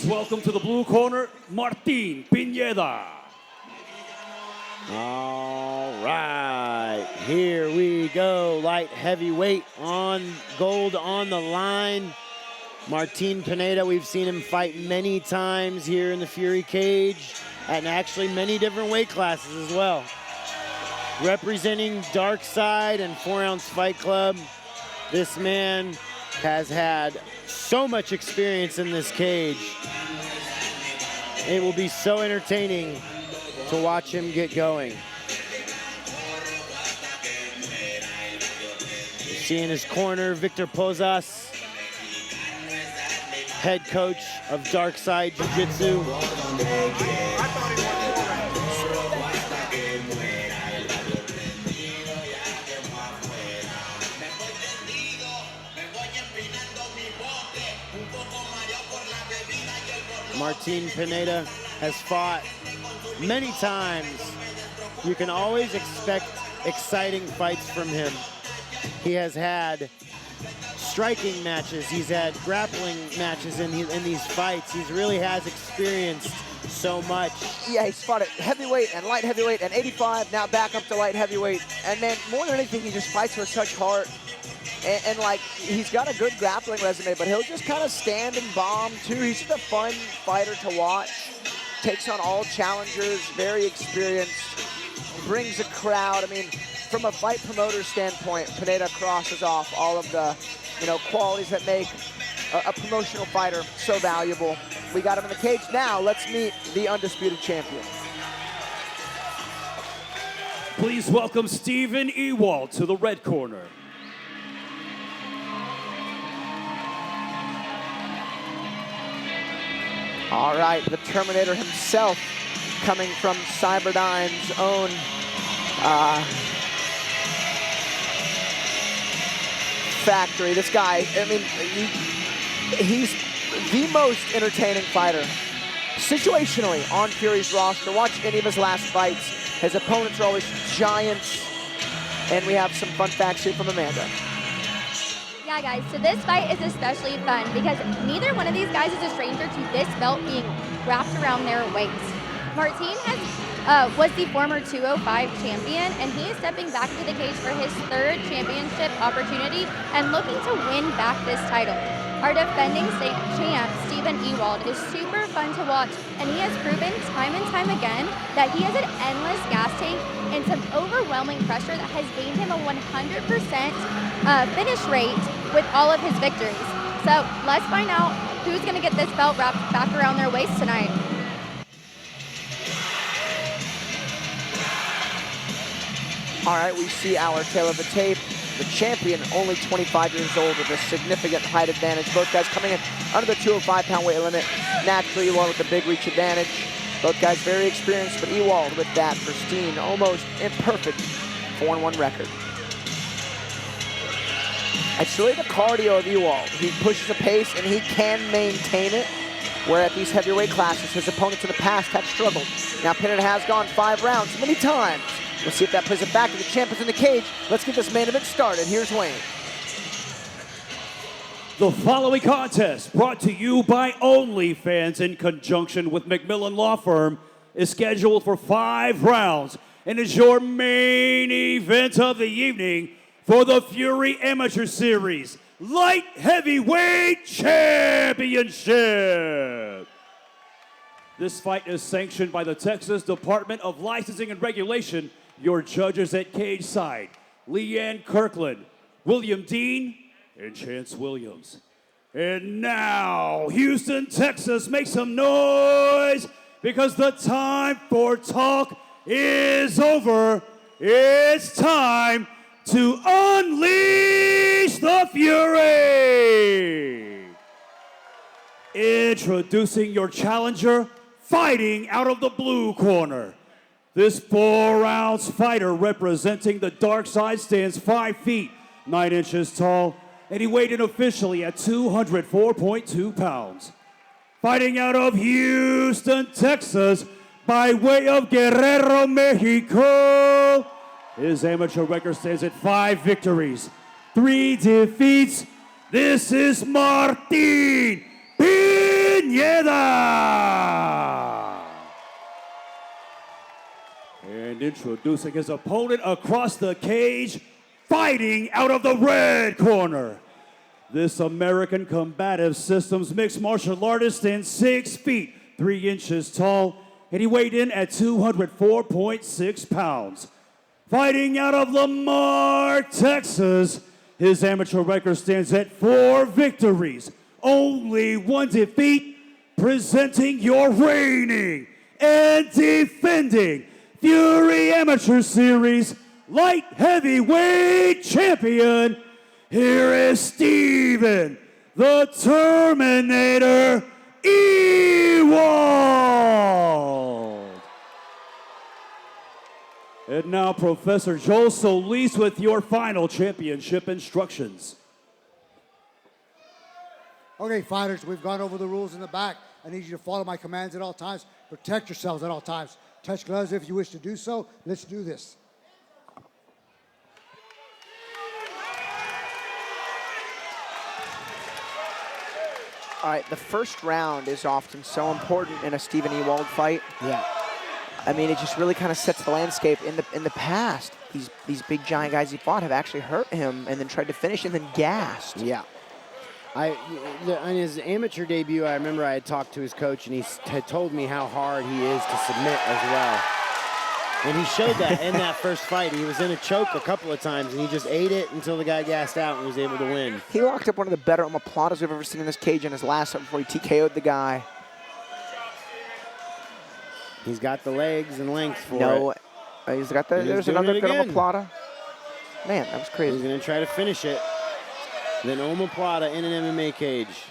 welcome to the blue corner, Martin Pineda. All right, here we go. Light heavyweight on gold on the line. Martin Pineda, we've seen him fight many times here in the Fury cage and actually many different weight classes as well. Representing Dark Side and 4-Ounce Fight Club, this man has had so much experience in this cage. It will be so entertaining to watch him get going. You see in his corner, Victor Pozas, head coach of Dark Side Jiu-Jitsu. Martin Pineda has fought many times. You can always expect exciting fights from him. He has had striking matches. He's had grappling matches in these fights. He really has experienced so much. Yeah, he's fought at heavyweight and light heavyweight and 85, now back up to light heavyweight. And man, more than anything, he just fights with such heart. And like, he's got a good grappling resume, but he'll just kind of stand and bomb too. He's just a fun fighter to watch. Takes on all challengers, very experienced, brings a crowd. I mean, from a fight promoter standpoint, Pineda crosses off all of the, qualities that make a promotional fighter so valuable. We got him in the cage. Now, let's meet the undisputed champion. Please welcome Stephen Ewald to the red corner. All right, the Terminator himself, coming from Cyberdyne's own factory. This guy, I mean, he's the most entertaining fighter. Situationally, on Fury's roster, watch any of his last fights. His opponents are always giants. And we have some fun facts here from Amanda. Yeah, guys, so this fight is especially fun because neither one of these guys is a stranger to this belt being wrapped around their waist. Martin was the former 205 champion, and he is stepping back to the cage for his third championship opportunity and looking to win back this title. Our defending champ, Stephen Ewald, is super fun to watch, and he has proven time and time again that he has an endless gas tank and some overwhelming pressure that has gained him a 100% finish rate with all of his victories. So let's find out who's going to get this belt wrapped back around their waist tonight. All right, we see our tail of the tape. The champion, only 25 years old with a significant height advantage. Both guys coming in under the 205-pound weight limit. Naturally, Ewald with the big reach advantage. Both guys very experienced, but Ewald with that pristine, almost imperfect 4-1 record. It's really the cardio of Ewald. He pushes a pace and he can maintain it, where at these heavyweight classes, his opponents in the past have struggled. Now Pineda has gone 5 rounds many times. We'll see if that plays it back to the champions in the cage. Let's get this main event started. Here's Wayne. The following contest, brought to you by OnlyFans in conjunction with McMillan Law Firm, is scheduled for 5 rounds and is your main event of the evening for the Fury Amateur Series Light Heavyweight Championship. This fight is sanctioned by the Texas Department of Licensing and Regulation. Your judges at cage side, Leanne Kirkland, William Dean, and Chance Williams. And now, Houston, Texas, make some noise because the time for talk is over. It's time to unleash the Fury. Introducing your challenger, fighting out of the blue corner. This 4-ounce fighter representing the Dark Side stands 5 feet, 9 inches tall, and he weighed in officially at 204.2 pounds. Fighting out of Houston, Texas, by way of Guerrero, Mexico, his amateur record stands at 5 victories, 3 defeats. This is Martin Pineda. Introducing his opponent across the cage, fighting out of the red corner. This American Combative Systems mixed martial artist stands 6 feet, 3 inches tall, and he weighed in at 204.6 pounds. Fighting out of Lamar, Texas, his amateur record stands at 4 victories, only 1 defeat, presenting your reigning and defending Fury Amateur Series light heavyweight champion. Here is Steven, the Terminator Ewald. And now Professor Joel Solis with your final championship instructions. Okay, fighters, we've gone over the rules in the back. I need you to follow my commands at all times. Protect yourselves at all times. Touch gloves if you wish to do so. Let's do this. All right, the first round is often so important in a Steven Ewald fight. Yeah. I mean, it just really kind of sets the landscape. In the past, these big giant guys he fought have actually hurt him and then tried to finish and then gassed. Yeah. On his amateur debut, I remember I had talked to his coach, and he had told me how hard he is to submit as well. And he showed that in that first fight. He was in a choke a couple of times, and he just ate it until the guy gassed out and was able to win. He locked up one of the better omoplatas we've ever seen in this cage in his last fight before he TKO'd the guy. He's got the legs and length for it. He's got the, there's another good omoplata. Man, that was crazy. He's going to try to finish it. Then omoplata in an MMA cage.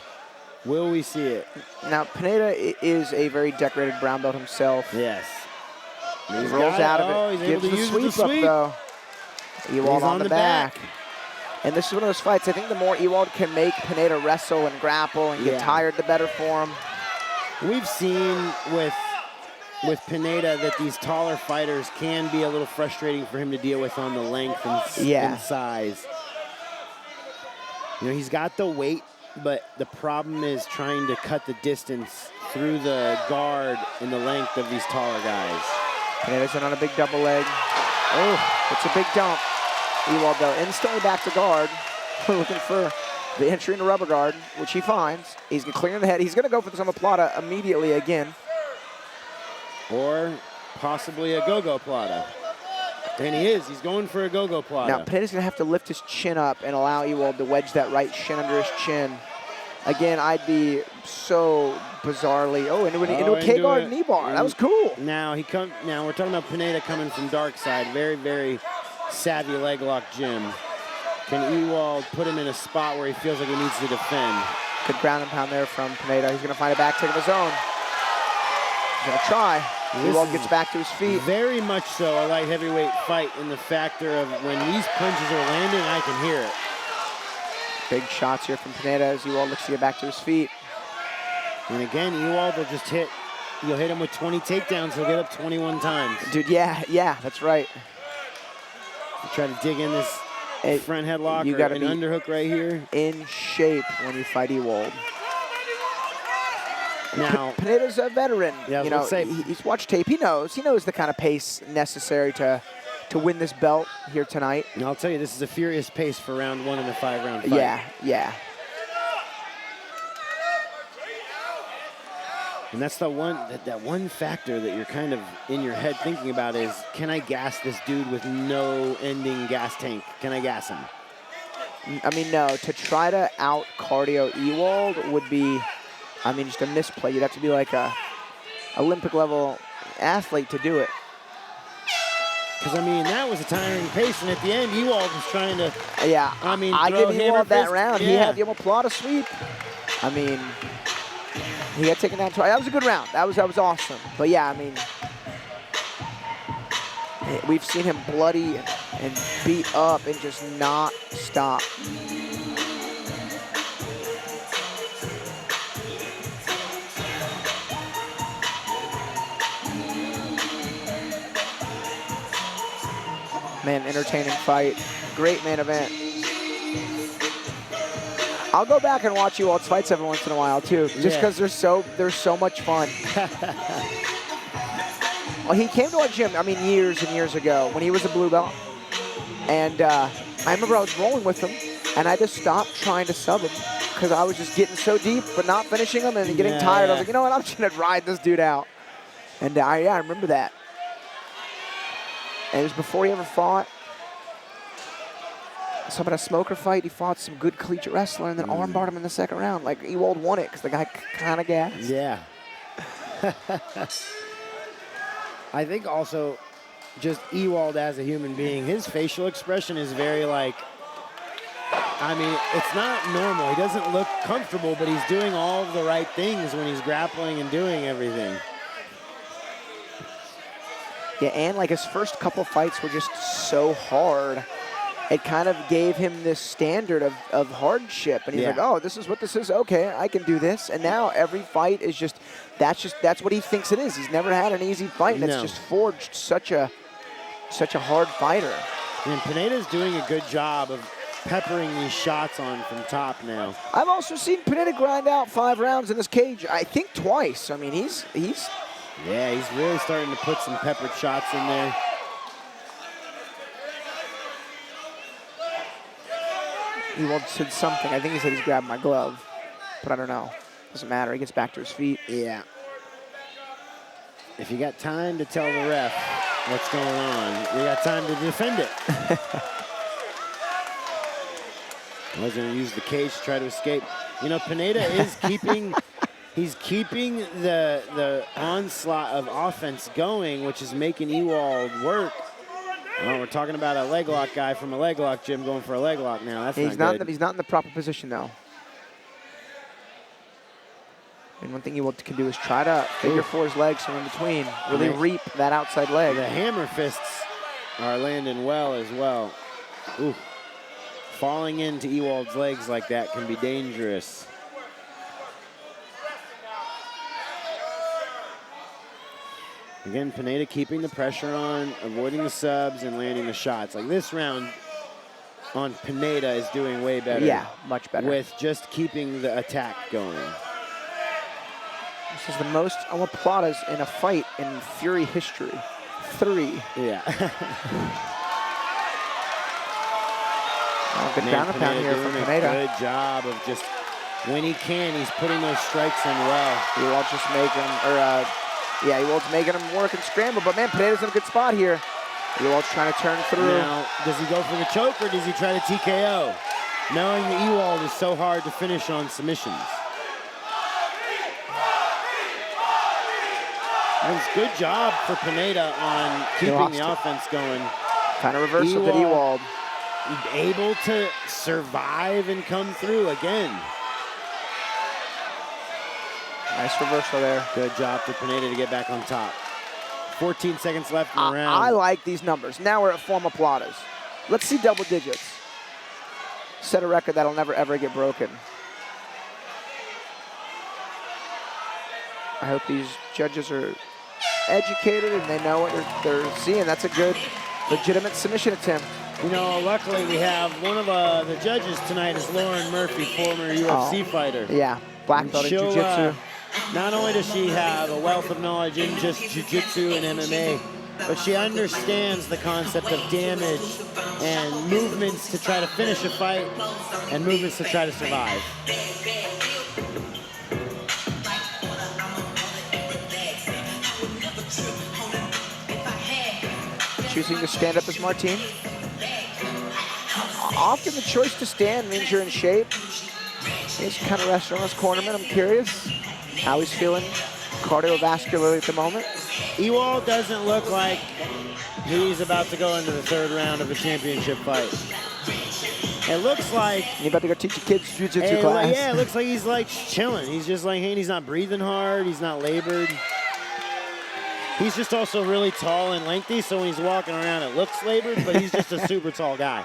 Will we see it? Now, Pineda is a very decorated brown belt himself. Yes. He rolls out of it. He's able to use the sweep up, though. Ewald on the back. And this is one of those fights, I think the more Ewald can make Pineda wrestle and grapple and get tired, the better for him. We've seen with Pineda that these taller fighters can be a little frustrating for him to deal with on the length and size. You know, he's got the weight, but the problem is trying to cut the distance through the guard and the length of these taller guys. Pineda's in on a big double leg. Oh, it's a big dump. Ewald, though, instantly back to guard, looking for the entry into rubber guard, which he finds. He's going to clear in the head. He's going to go for the omoplata immediately again. Or possibly a go-go plata. And he is. He's going for a go-go plata. Now, Pineda's going to have to lift his chin up and allow Ewald to wedge that right shin under his chin. Again, I'd be so bizarrely, into a K-guard knee bar. That was cool. Now we're talking about Pineda coming from dark side. Very, very savvy leg lock Jim. Can Ewald put him in a spot where he feels like he needs to defend? Good ground and pound there from Pineda. He's going to find a back kick of his own. He's going to try. Ewald gets back to his feet. Very much so a light heavyweight fight in the factor of when these punches are landing, I can hear it. Big shots here from Pineda as Ewald looks to get back to his feet. And again, Ewald will just hit. You'll hit him with 20 takedowns. He'll get up 21 times. Dude, yeah, that's right. You try to dig in this front headlock you or gotta an be underhook right here. In shape when you fight Ewald. Now, Pineda's a veteran. Yeah, you know, he's watched tape. He knows the kind of pace necessary to win this belt here tonight. And I'll tell you, this is a furious pace for round one in a 5-round fight. Yeah. And that's the one factor that you're kind of in your head thinking about is, can I gas this dude with no ending gas tank? Can I gas him? I mean, no. To try to out cardio Ewald would be, just a misplay. You'd have to be like a Olympic level athlete to do it. Because, that was a tiring pace, and at the end, Ewald was trying to, I give Ewald that round. Yeah. He had the omoplata sweep. He got taken down twice. That was a good round. That was awesome. But, we've seen him bloody and beat up and just not stop. Man, entertaining fight. Great main event. I'll go back and watch Ewald's fights every once in a while too, just because they're so much fun. Well, he came to our gym, I mean, years and years ago when he was a blue belt. And I remember I was rolling with him, and I just stopped trying to sub him because I was just getting so deep but not finishing him and getting tired. I was like, you know what, I'm just going to ride this dude out. And I remember that. And it was before he ever fought. So in a smoker fight, he fought some good collegiate wrestler and then armbarred him in the second round. Like, Ewald won it because the guy kind of gassed. Yeah. I think also just Ewald as a human being, his facial expression is very like, I mean, it's not normal. He doesn't look comfortable, but he's doing all of the right things when he's grappling and doing everything. Yeah, and like his first couple fights were just so hard. It kind of gave him this standard of hardship. And he's like, oh, this is what this is. Okay, I can do this. And now every fight is that's what he thinks it is. He's never had an easy fight, and it's just forged such a hard fighter. And Pineda's doing a good job of peppering these shots on from top now. I've also seen Pineda grind out 5 rounds in this cage, I think twice. I mean, he's really starting to put some peppered shots in there. Ewald said something. I think he said he's grabbed my glove, but I don't know. Doesn't matter. He gets back to his feet. Yeah. If you got time to tell the ref what's going on, you got time to defend it. I was going to use the cage to try to escape. You know, Pineda is keeping, he's keeping the onslaught of offense going, which is making Ewald work. Oh, we're talking about a leg lock guy from a leg lock gym going for a leg lock now. That's not good. He's not in the proper position, though. And one thing Ewald can do is try to figure four his legs from in between, really reap that outside leg. The hammer fists are landing well as well. Ooh. Falling into Ewald's legs like that can be dangerous. Again, Pineda keeping the pressure on, avoiding the subs, and landing the shots. Like this round on Pineda is doing way better. Yeah, much better. With just keeping the attack going. This is the most omoplatas in a fight in Fury history. 3. Yeah. Good ground and pound here from Pineda. Good job of just, when he can, he's putting those strikes in well. Ewald's just making him, Ewald's making him work and scramble, but man, Pineda's in a good spot here. Ewald's trying to turn through. Now, does he go for the choke or does he try to TKO? Knowing that Ewald is so hard to finish on submissions. It's good job for Pineda on keeping the offense going. Kind of reversal to Ewald. Able to survive and come through again. Nice reversal there. Good job for Pineda to get back on top. 14 seconds left in the round. I like these numbers. Now we're at 4 omoplatas. Let's see double digits. Set a record that'll never, ever get broken. I hope these judges are educated and they know what they're seeing. That's a good, legitimate submission attempt. You know, luckily we have one of the judges tonight is Lauren Murphy, former UFC fighter. Yeah, black belt in jiu-jitsu. Not only does she have a wealth of knowledge in just jiu-jitsu and MMA, but she understands the concept of damage and movements to try to finish a fight and movements to try to survive. Choosing to stand up as Martin. Often the choice to stand means you're in shape. He's kind of resting on his cornerman. I'm curious how he's feeling cardiovascularly at the moment. Ewald doesn't look like he's about to go into the 3rd round of a championship fight. It looks like... You about to go teach your kids jiu-jitsu class? Yeah, it looks like he's like chilling. He's just like, hey, he's not breathing hard. He's not labored. He's just also really tall and lengthy, so when he's walking around, it looks labored, but he's just a super tall guy.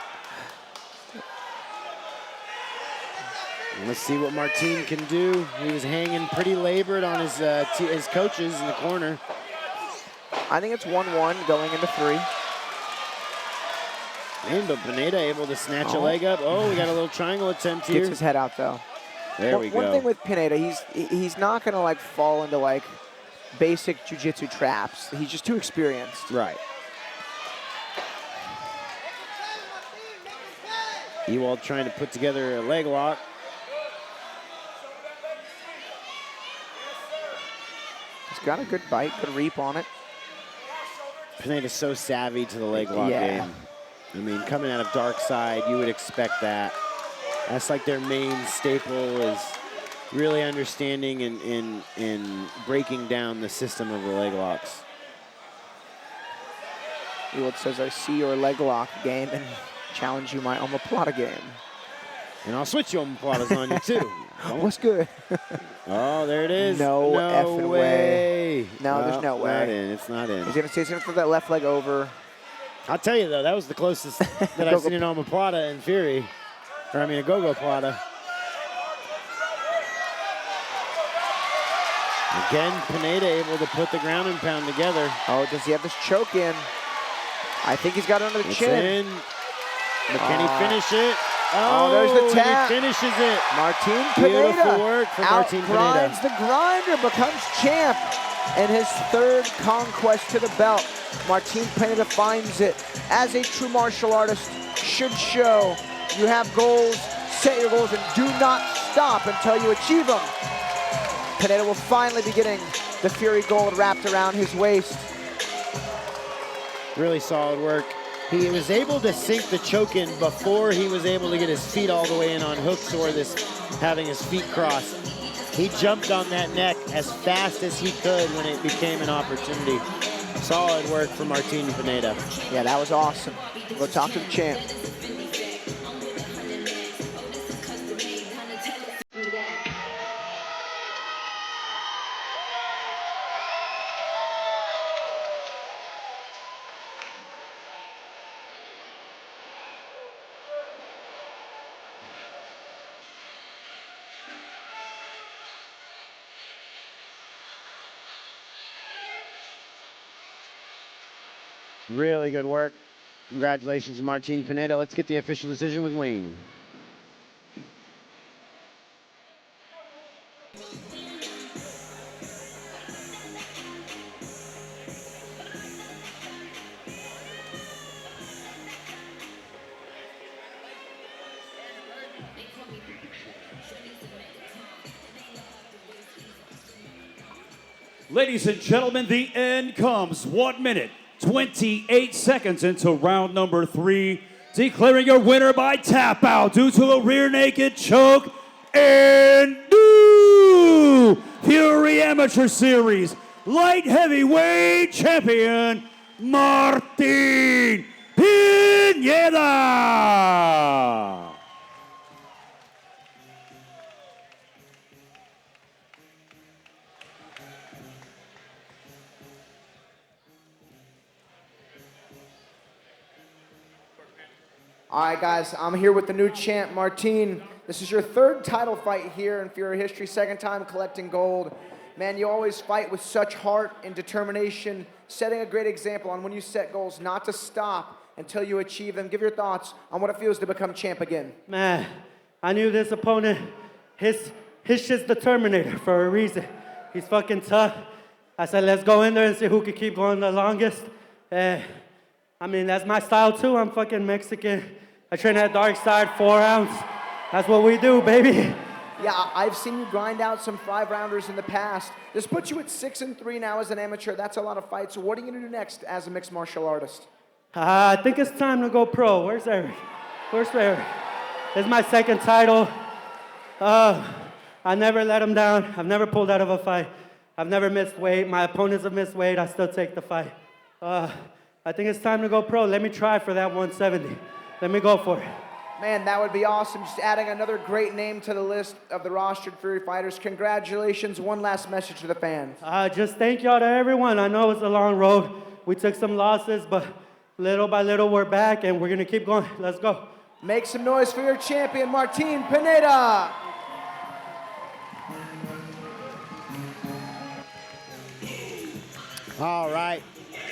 Let's see what Martin can do. He was hanging pretty labored on his coaches in the corner. I think it's 1-1 going into 3. And but Pineda able to snatch a leg up. Oh, we got a little triangle attempt here. Gets his head out though. There we go. One thing with Pineda, he's not gonna like fall into like basic jiu-jitsu traps. He's just too experienced. Right. Ewald trying to put together a leg lock. He's got a good bite, good reap on it. Pineda's so savvy to the leg lock game. I mean, coming out of dark side, you would expect that. That's like their main staple, is really understanding and breaking down the system of the leg locks. Ewald says, I see your leg lock game and challenge you my omoplata game. And I'll switch your omoplatas on you too. What's good? Oh, there it is. No effing way. No, Well, there's no way. Not in. It's not in. He's gonna throw that left leg over. I'll tell you though, that was the closest that I've seen an omoplata in Fury. Or I mean a go-go plata. Again, Pineda able to put the ground and pound together. Oh, does he have this choke in? I think he's got it under the It's chin. in. But can he finish it? Oh, there's the tap. He finishes it. Martin Pineda Beautiful work for Martin outgrinds Pineda. the grinder, becomes champ. And his third conquest to the belt. Martin Pineda finds it. As a true martial artist should show, you have goals, set your goals, and do not stop until you achieve them. Pineda will finally be getting the Fury Gold wrapped around his waist. Really solid work. He was able to sink the choke in before he was able to get his feet all the way in on hooks or this having his feet crossed. He jumped on that neck as fast as he could when it became an opportunity. Solid work from Martin Pineda. Yeah, that was awesome. We'll talk to the champ. Really good work. Congratulations to Martin Pineda. Let's get the official decision with Wayne. Ladies and gentlemen, the end comes. 1 minute, 28 seconds into round number 3. Declaring your winner by tap out due to a rear naked choke and new Fury Amateur Series light heavyweight champion, Martin Pineda. All right, guys, I'm here with the new champ, Martin. This is your third title fight here in Fury history, second time collecting gold. Man, you always fight with such heart and determination, setting a great example on when you set goals not to stop until you achieve them. Give your thoughts on what it feels to become champ again. Man, I knew this opponent, his shit's the Terminator for a reason. He's fucking tough. I said, let's go in there and see who can keep going the longest. I mean, that's my style too. I'm fucking Mexican. I train at dark side, 4 ounce. That's what we do, baby. Yeah, I've seen you grind out some 5-rounders in the past. This puts you at 6-3 now as an amateur. That's a lot of fights. So what are you gonna do next as a mixed martial artist? I think it's time to go pro. Where's Eric? Where's Eric? This is my second title. I never let him down. I've never pulled out of a fight. I've never missed weight. My opponents have missed weight. I still take the fight. I think it's time to go pro. Let me try for that 170. Let me go for it. Man, that would be awesome. Just adding another great name to the list of the rostered Fury fighters. Congratulations. One last message to the fans. Just thank y'all to everyone. I know it's a long road. We took some losses, but little by little we're back and we're gonna keep going. Let's go. Make some noise for your champion, Martin Pineda. All right.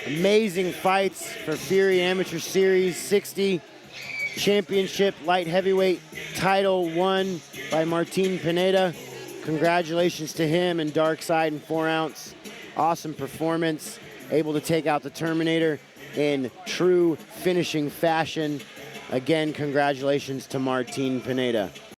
Amazing fights for Fury Amateur Series 60. Championship light heavyweight title won by Martin Pineda. Congratulations to him and Dark Side and 4 ounce. Awesome performance, able to take out the Terminator in true finishing fashion. Again, congratulations to Martin Pineda.